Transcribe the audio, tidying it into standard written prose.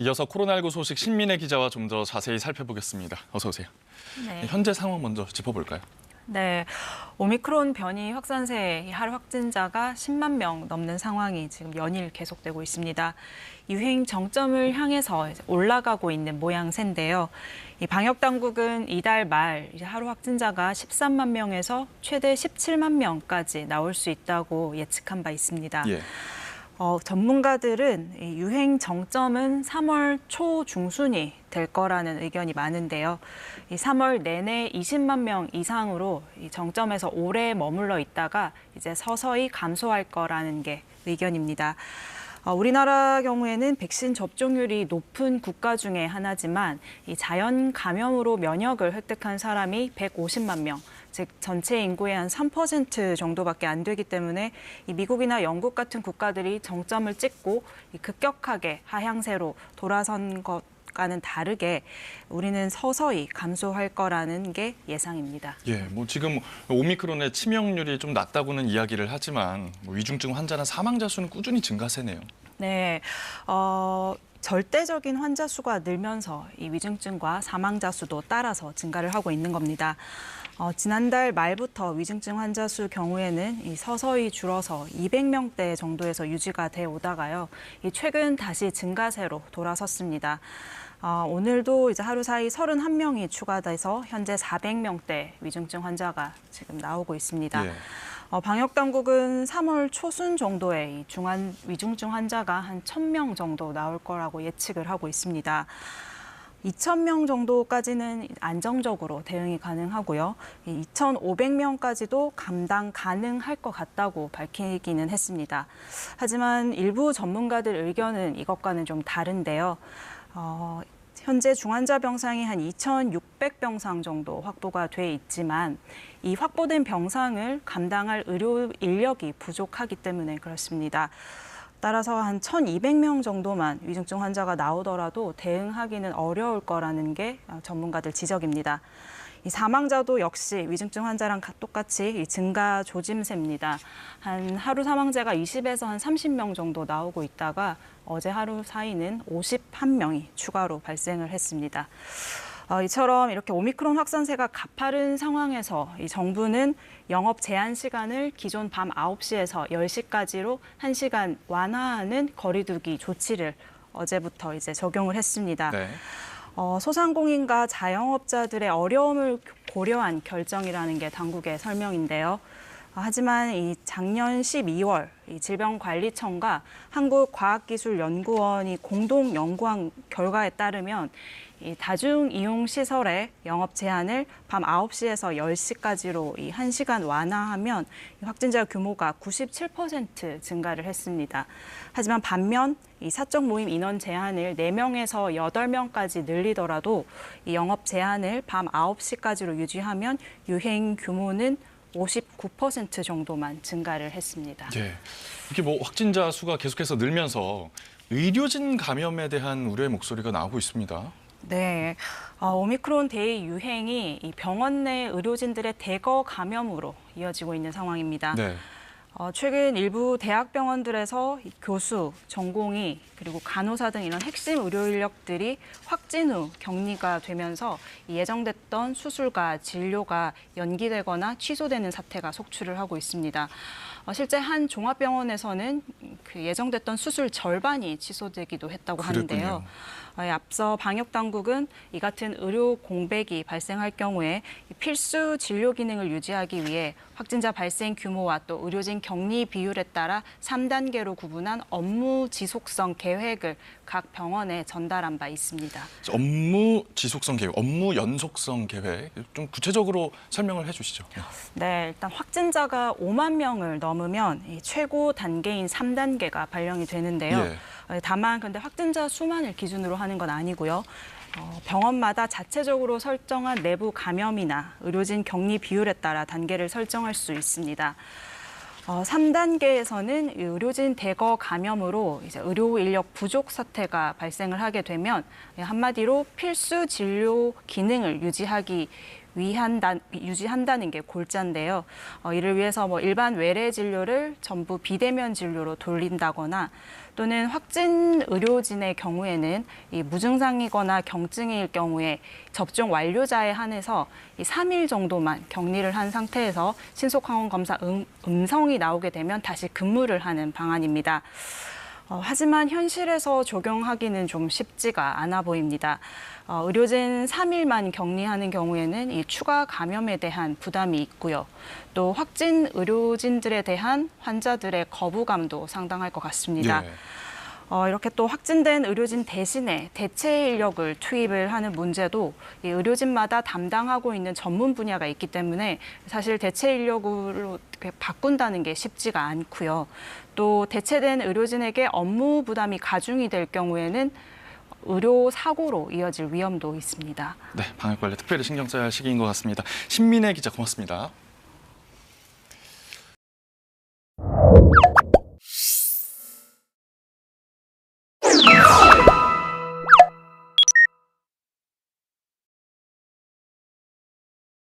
이어서 코로나19 소식 신민혜 기자와 좀 더 자세히 살펴보겠습니다. 어서 오세요. 네. 현재 상황 먼저 짚어볼까요? 네, 오미크론 변이 확산세 하루 확진자가 10만 명 넘는 상황이 지금 연일 계속되고 있습니다. 유행 정점을 향해서 올라가고 있는 모양새인데요. 이 방역 당국은 이달 말 하루 확진자가 13만 명에서 최대 17만 명까지 나올 수 있다고 예측한 바 있습니다. 예. 전문가들은 이 유행 정점은 3월 초 중순이 될 거라는 의견이 많은데요. 이 3월 내내 20만 명 이상으로 이 정점에서 오래 머물러 있다가 이제 서서히 감소할 거라는 게 의견입니다. 우리나라 경우에는 백신 접종률이 높은 국가 중에 하나지만 이 자연 감염으로 면역을 획득한 사람이 150만 명, 즉 전체 인구의 한 3% 정도밖에 안 되기 때문에 이 미국이나 영국 같은 국가들이 정점을 찍고 이 급격하게 하향세로 돌아선 것과는 다르게 우리는 서서히 감소할 거라는 게 예상입니다. 예, 지금 오미크론의 치명률이 좀 낮다고는 이야기를 하지만 위중증 환자나 사망자 수는 꾸준히 증가세네요. 네, 절대적인 환자 수가 늘면서 이 위중증과 사망자 수도 따라서 증가를 하고 있는 겁니다. 지난달 말부터 위중증 환자 수 경우에는 서서히 줄어서 200명대 정도에서 유지가 돼 오다가요. 최근 다시 증가세로 돌아섰습니다. 오늘도 이제 하루 사이 31명이 추가돼서 현재 400명대 위중증 환자가 지금 나오고 있습니다. 예. 방역 당국은 3월 초순 정도에 위중증 환자가 한 1,000명 정도 나올 거라고 예측을 하고 있습니다. 2,000명 정도까지는 안정적으로 대응이 가능하고요. 2,500명까지도 감당 가능할 것 같다고 밝히기는 했습니다. 하지만 일부 전문가들 의견은 이것과는 좀 다른데요. 현재 중환자 병상이 한 2,600병상 정도 확보가 돼 있지만 이 확보된 병상을 감당할 의료 인력이 부족하기 때문에 그렇습니다. 따라서 한 1,200명 정도만 위중증 환자가 나오더라도 대응하기는 어려울 거라는 게 전문가들 지적입니다. 이 사망자도 역시 위중증 환자랑 똑같이 증가 조짐세입니다. 하루 사망자가 20에서 한 30명 정도 나오고 있다가 어제 하루 사이는 51명이 추가로 발생을 했습니다. 이처럼 이렇게 오미크론 확산세가 가파른 상황에서 이 정부는 영업 제한 시간을 기존 밤 9시에서 10시까지로 1시간 완화하는 거리두기 조치를 어제부터 이제 적용을 했습니다. 네. 소상공인과 자영업자들의 어려움을 고려한 결정이라는 게 당국의 설명인데요. 하지만 이 작년 12월 이 질병관리청과 한국과학기술연구원이 공동 연구한 결과에 따르면 이 다중이용시설의 영업 제한을 밤 9시에서 10시까지로 이 1시간 완화하면 확진자 규모가 97% 증가를 했습니다. 하지만 반면 이 사적 모임 인원 제한을 4명에서 8명까지 늘리더라도 이 영업 제한을 밤 9시까지로 유지하면 유행 규모는 59% 정도만 증가를 했습니다. 예. 이렇게 확진자 수가 계속해서 늘면서 의료진 감염에 대한 우려의 목소리가 나오고 있습니다. 네, 오미크론 대유행이 이 병원 내 의료진들의 대거 감염으로 이어지고 있는 상황입니다. 네. 최근 일부 대학병원들에서 교수, 전공의, 그리고 간호사 등 이런 핵심 의료 인력들이 확진 후 격리가 되면서 예정됐던 수술과 진료가 연기되거나 취소되는 사태가 속출을 하고 있습니다. 실제 한 종합병원에서는 그 예정됐던 수술 절반이 취소되기도 했다고 하는데요. 앞서 방역 당국은 이 같은 의료 공백이 발생할 경우에 필수 진료 기능을 유지하기 위해 확진자 발생 규모와 또 의료진 격리 비율에 따라 3단계로 구분한 업무 지속성 계획을 각 병원에 전달한 바 있습니다. 업무 지속성 계획, 업무 연속성 계획 좀 구체적으로 설명을 해주시죠. 네, 일단 확진자가 5만 명을 넘으면 이 최고 단계인 3단계가 발령이 되는데요. 예. 다만 근데 확진자 수만을 기준으로 하는 건 아니고요. 병원마다 자체적으로 설정한 내부 감염이나 의료진 격리 비율에 따라 단계를 설정할 수 있습니다. 3단계에서는 의료진 대거 감염으로 이제 의료 인력 부족 사태가 발생을 하게 되면 한마디로 필수 진료 기능을 유지한다는 게 골자인데요. 이를 위해서 일반 외래 진료를 전부 비대면 진료로 돌린다거나 또는 확진 의료진의 경우에는 이 무증상이거나 경증일 경우에 접종 완료자에 한해서 이 3일 정도만 격리를 한 상태에서 신속항원 검사 음성이 나오게 되면 다시 근무를 하는 방안입니다. 하지만 현실에서 적용하기는 좀 쉽지가 않아 보입니다. 의료진 3일만 격리하는 경우에는 이 추가 감염에 대한 부담이 있고요. 또 확진 의료진들에 대한 환자들의 거부감도 상당할 것 같습니다. 예. 이렇게 또 확진된 의료진 대신에 대체 인력을 투입을 하는 문제도 이 의료진마다 담당하고 있는 전문 분야가 있기 때문에 사실 대체 인력으로 바꾼다는 게 쉽지가 않고요. 또 대체된 의료진에게 업무 부담이 가중이 될 경우에는 의료 사고로 이어질 위험도 있습니다. 네, 방역 관리 특별히 신경 써야 할 시기인 것 같습니다. 신민혜 기자 고맙습니다.